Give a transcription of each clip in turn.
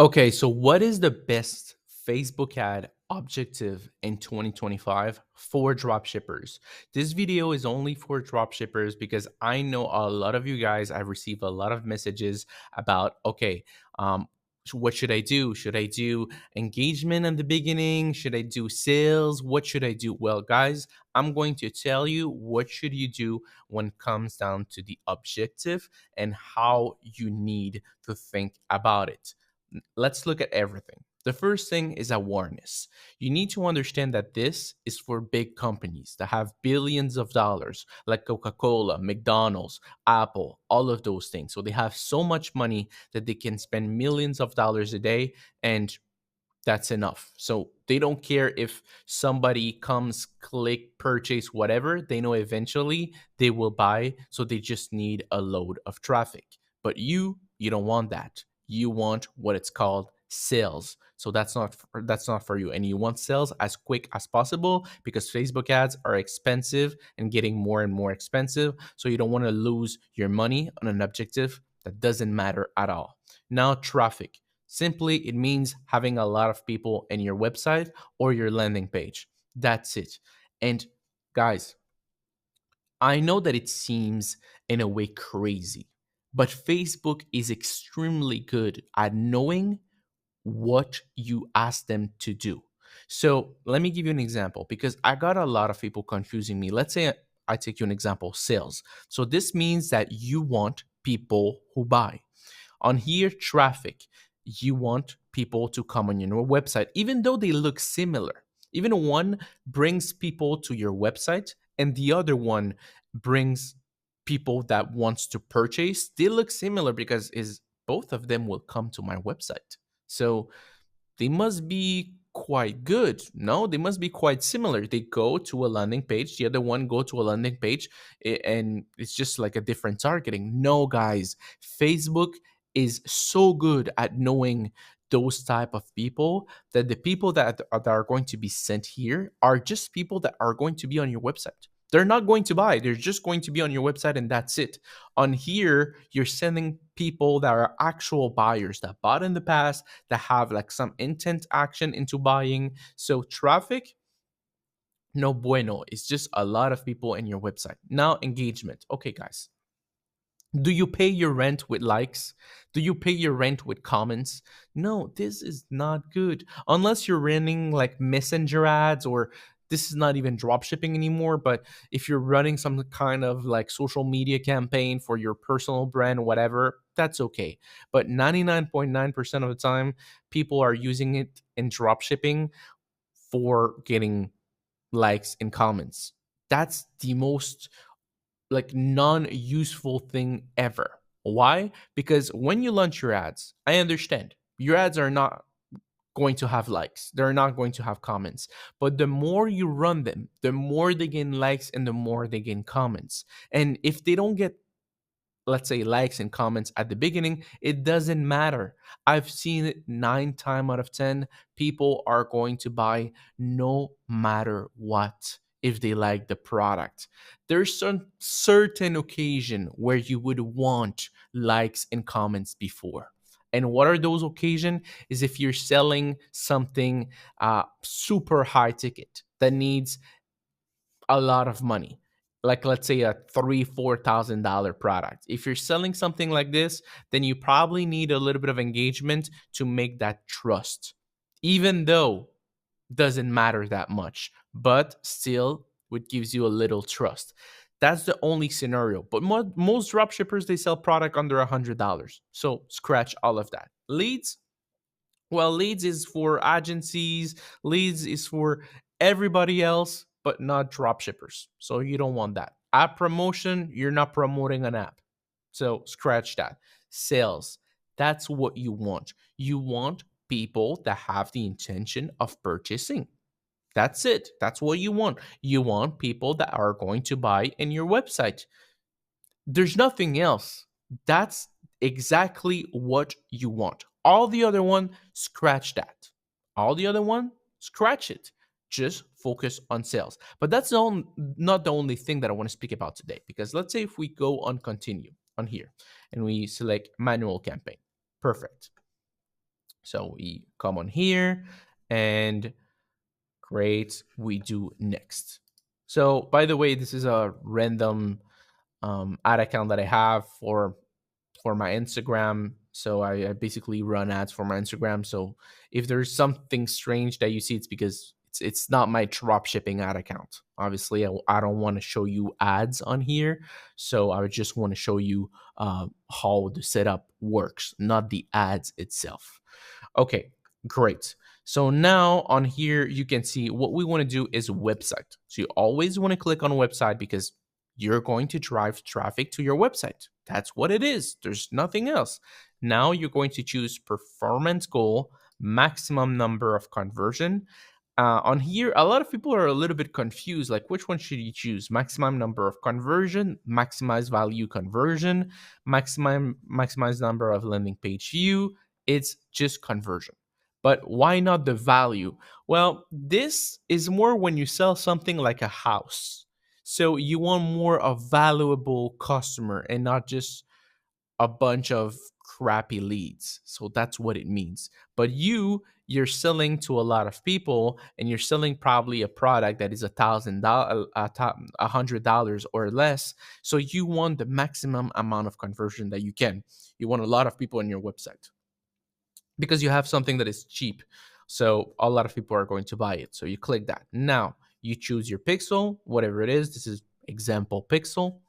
Okay, so what is the best Facebook ad objective in 2025 for dropshippers? This video is only for dropshippers because I know a lot of you guys, I've received a lot of messages about, okay, what should I do? Should I do engagement in the beginning? Should I do sales? What should I do? Well, guys, I'm going to tell you what should you do when it comes down to the objective and how you need to think about it. Let's look at everything. The first thing is awareness. You need to understand that this is for big companies that have billions of dollars, like Coca Cola, McDonald's, Apple, all of those things. So they have so much money that they can spend millions of dollars a day, and that's enough. So they don't care if somebody comes, click, purchase, whatever. They know eventually they will buy. So they just need a load of traffic. But you don't want that. You want what it's called sales. So that's not for you. And you want sales as quick as possible because Facebook ads are expensive and getting more and more expensive. So you don't want to lose your money on an objective that doesn't matter at all. Now, traffic. Simply, it means having a lot of people in your website or your landing page. That's it. And guys, I know that it seems in a way crazy, but Facebook is extremely good at knowing what you ask them to do. So let me give you an example because I got a lot of people confusing me. Let's say I take you an example sales. So this means that you want people who buy. On here, traffic, you want people to come on your website, even though they look similar. Even one brings people to your website and the other one brings people that wants to purchase. They look similar because is both of them will come to my website. So they must be quite good. No, they must be quite similar. They go to a landing page, the other one go to a landing page, and it's just like a different targeting. No, guys, Facebook is so good at knowing those type of people that the people that are going to be sent here are just people that are going to be on your website. They're not going to buy. They're just going to be on your website and that's it. On here, you're sending people that are actual buyers that bought in the past, that have like some intent action into buying. So traffic, no bueno. It's just a lot of people in your website. Now engagement. Okay, guys. Do you pay your rent with likes? Do you pay your rent with comments? No, this is not good. Unless you're running like messenger ads or this is not even drop shipping anymore, but if you're running some kind of like social media campaign for your personal brand, whatever, that's okay. But 99.9% of the time, people are using it in drop shipping for getting likes and comments. That's the most like non-useful thing ever. Why? Because when you launch your ads, I understand your ads are not going to have likes. They're not going to have comments. But the more you run them, the more they gain likes and the more they gain comments. And if they don't get, let's say, likes and comments at the beginning, it doesn't matter. I've seen it 9 times out of 10. People are going to buy no matter what if they like the product. There's some certain occasion where you would want likes and comments before. And what are those occasions? Is if you're selling something super high ticket that needs a lot of money, like let's say a $3,000-4,000 product. If you're selling something like this, then you probably need a little bit of engagement to make that trust, even though doesn't matter that much, but still it gives you a little trust. That's the only scenario. But most dropshippers, they sell product under $100, so scratch all of that. Leads, well, leads is for agencies, leads is for everybody else, but not drop shippers. So you don't want that. App promotion, you're not promoting an app. So scratch that. Sales, that's what you want. You want people that have the intention of purchasing. That's it. That's what you want. You want people that are going to buy in your website. There's nothing else. That's exactly what you want. All the other one, scratch that. All the other one, scratch it. Just focus on sales. But that's not the only thing that I want to speak about today. Because let's say if we go on continue on here and we select manual campaign. Perfect. So we come on here and great, we do next. So by the way, this is a random ad account that I have for my Instagram. So I basically run ads for my Instagram. So if there's something strange that you see, it's because it's not my drop shipping ad account. Obviously, I don't want to show you ads on here. So I just want to show you how the setup works, not the ads itself. Okay, great. So now on here, you can see what we want to do is website. So you always want to click on website because you're going to drive traffic to your website. That's what it is. There's nothing else. Now you're going to choose performance goal, maximum number of conversion. On here, a lot of people are a little bit confused. Like, which one should you choose? Maximum number of conversion, maximize value conversion, maximize number of landing page view. It's just conversion. But why not the value? Well, this is more when you sell something like a house. So you want more of valuable customer and not just a bunch of crappy leads. So that's what it means. But you're selling to a lot of people, and you're selling probably a product that is $1,000, $100 or less. So you want the maximum amount of conversion that you can. You want a lot of people on your website because you have something that is cheap. So a lot of people are going to buy it. So you click that. Now you choose your pixel, whatever it is. This is example pixel.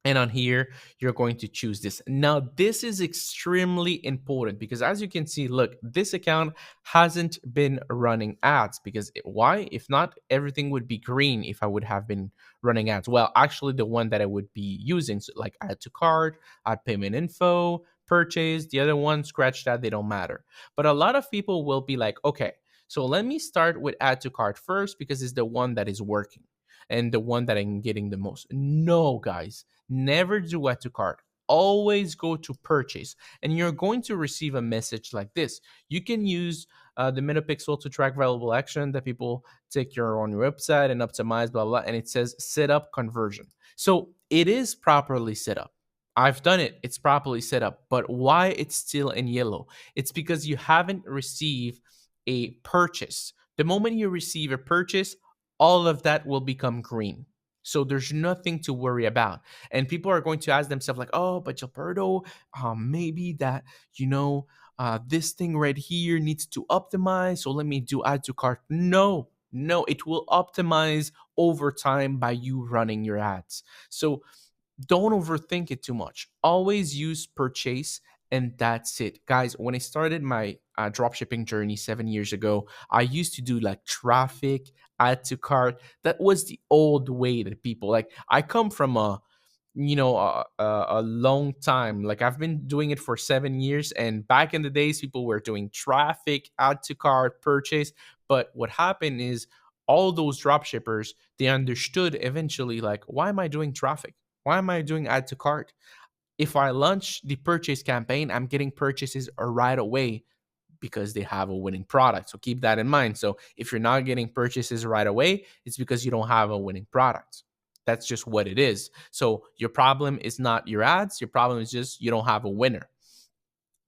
And on here, you're going to choose this. Now, this is extremely important because as you can see, look, this account hasn't been running ads because why? If not, everything would be green if I would have been running ads. Well, actually, the one that I would be using, so like add to cart, add payment info, purchase, the other one, scratch that, they don't matter. But a lot of people will be like, okay, so let me start with add to cart first because it's the one that is working and the one that I'm getting the most. No, guys, never do add to cart. Always go to purchase, and you're going to receive a message like this. You can use the metapixel to track valuable action that people take your on your website and optimize, blah, blah, and it says set up conversion. So it is properly set up. I've done it. It's properly set up. But why it's still in yellow? It's because you haven't received a purchase. The moment you receive a purchase, all of that will become green. So there's nothing to worry about. And people are going to ask themselves, like, oh, but Gilberto, maybe that, this thing right here needs to optimize. So let me do add to cart. No, no, it will optimize over time by you running your ads. So don't overthink it too much. Always use purchase, and that's it. Guys, when I started my dropshipping journey 7 years ago, I used to do like traffic, add to cart. That was the old way that people like. I come from a long time. Like I've been doing it for 7 years, and back in the days, people were doing traffic, add to cart, purchase. But what happened is all those dropshippers, they understood eventually, like, why am I doing traffic? Why am I doing add to cart? If I launch the purchase campaign, I'm getting purchases right away because they have a winning product. So keep that in mind. So if you're not getting purchases right away, it's because you don't have a winning product. That's just what it is. So your problem is not your ads. Your problem is just you don't have a winner.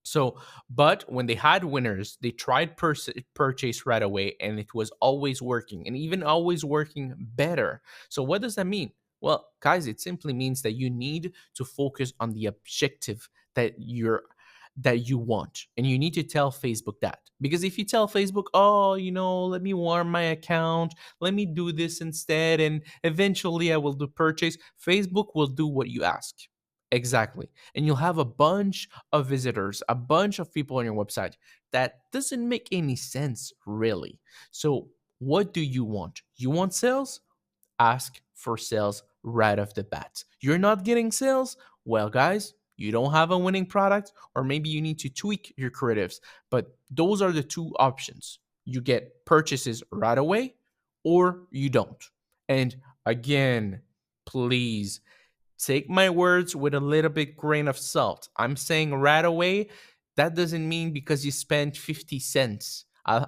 So, but when they had winners, they tried purchase right away, and it was always working, and even always working better. So, what does that mean? Well, guys, it simply means that you need to focus on the objective that you want, and you need to tell Facebook that. Because if you tell Facebook, oh, let me warm my account, let me do this instead, and eventually I will do purchase, Facebook will do what you ask. Exactly. And you'll have a bunch of visitors, a bunch of people on your website. That doesn't make any sense, really. So, what do you want? You want sales? Ask for sales right off the bat. You're not getting sales? Well, guys, you don't have a winning product, or maybe you need to tweak your creatives. But those are the two options. You get purchases right away, or you don't. And again, please take my words with a little bit grain of salt. I'm saying right away. That doesn't mean because you spent 50 cents.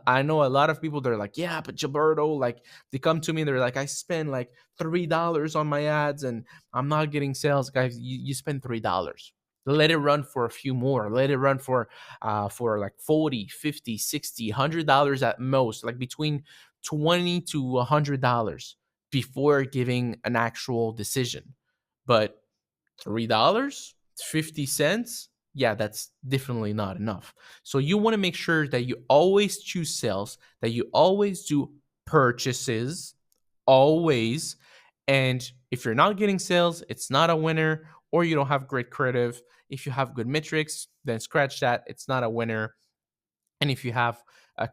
I know a lot of people, they're like, yeah, but Gilberto, like, they come to me and they're like, I spend like $3 on my ads and I'm not getting sales. Guys, you spend $3. Let it run for a few more. Let it run for like 40, 50, 60, $100 at most, like between 20 to $100 before giving an actual decision. But $3, 50 cents, yeah, that's definitely not enough. So you want to make sure that you always choose sales, that you always do purchases, always. And if you're not getting sales, it's not a winner, or you don't have great creative. If you have good metrics, then scratch that. It's not a winner. And if you have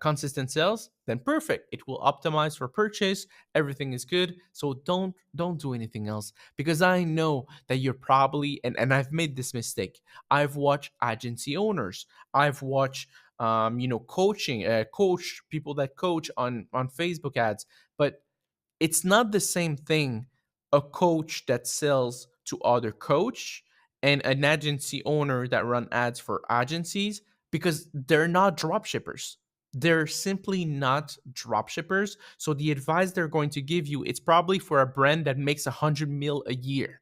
consistent sales, then perfect. It will optimize for purchase. Everything is good. So don't do anything else, because I know that you're probably, and I've made this mistake. I've watched agency owners. I've watched coach people that coach on Facebook ads, but it's not the same thing, a coach that sells to other coach and an agency owner that run ads for agencies, because they're not drop shippers. They're simply not drop shippers. So the advice they're going to give you, it's probably for a brand that makes 100 mil a year.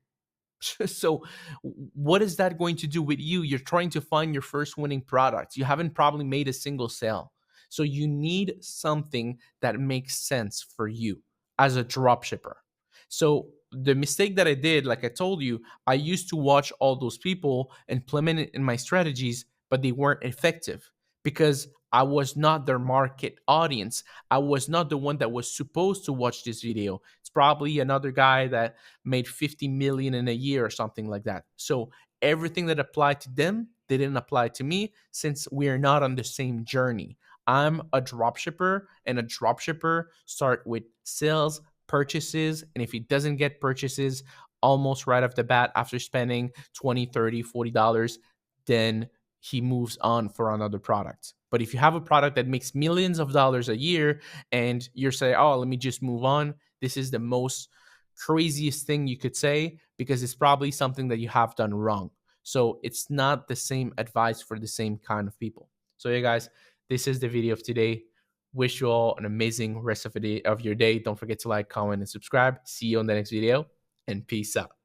So what is that going to do with you? You're trying to find your first winning product. You haven't probably made a single sale. So you need something that makes sense for you as a drop shipper. So the mistake that I did, like I told you, I used to watch all those people, implement it in my strategies, but they weren't effective because I was not their market audience. I was not the one that was supposed to watch this video. It's probably another guy that made 50 million in a year or something like that. So everything that applied to them didn't apply to me, since we are not on the same journey. I'm a drop shipper, and a drop shipper start with sales, purchases, and if he doesn't get purchases almost right off the bat after spending 20, 30, $40, then he moves on for another product. But if you have a product that makes millions of dollars a year and you're saying, oh, let me just move on, this is the most craziest thing you could say, because it's probably something that you have done wrong. So it's not the same advice for the same kind of people. So yeah, guys, this is the video of today. Wish you all an amazing rest of your day. Don't forget to like, comment, and subscribe. See you on the next video, and peace out.